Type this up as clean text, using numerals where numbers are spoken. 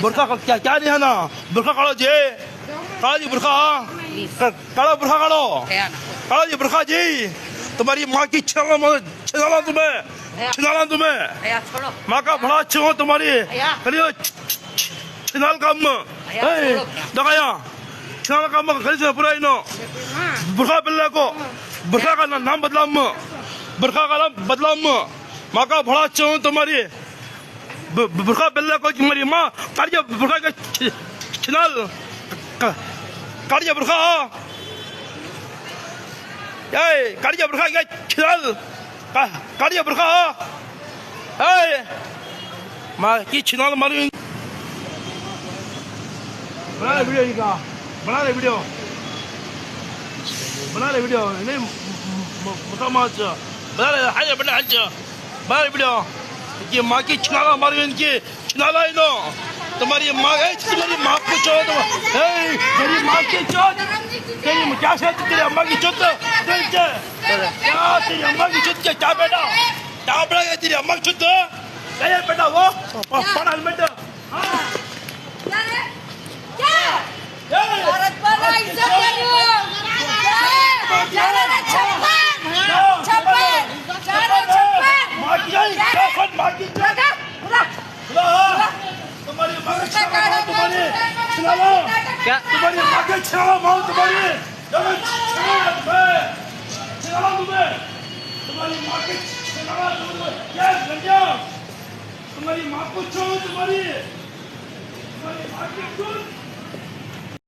बुरखा क्या क्या नहीं है ना बुरखा काढ़ो जी काढ़ो जी बुरखा काढ़ो बुरखा काढ़ो काढ़ो जी बुरखा जी तुम्हारी माँ की छिनाला तुम्हें माँ का बड़ा अच्छा हो तुम्हारी करियो छिनाल काम दगाया छिनाल काम करी से पूरा इनो बुरखा बिल्ला को बुरखा का नाम बदला बुरखा का नाम बदला माँ का बड़ा अच्छा हो तुम्हारी बुरखा बिल्ला को तुम्हारी माँ काढ़िया बुरखा का छिनाल काढ़िया बुरखा काढ़िया बुरखा का छिनाल काढ़िया बुरखा माँ की छिनाल मारी बना ले वीडियो इनका बना ले वीडियो नहीं मुतामाच बना ले हाय बना हंच बना ले वीडियो ये माँ की छिनाला मारी इनकी छिनाला इनो तुम्हारी माँ पूछो तेरी माँ की चोट तेरी क्या से तेरी अम्मा की चोट क्या तेरी अम्मा की चोट क्या बेटा तेरी अम्मा की चोट क्या बेटा वो पढ़ा हेलमेट तुम्हारी माँ के छिनाला माँ तुम्हारी तुम्हारी माँ के छिनाला तुम्हारी माँ पूछो तुम्हारी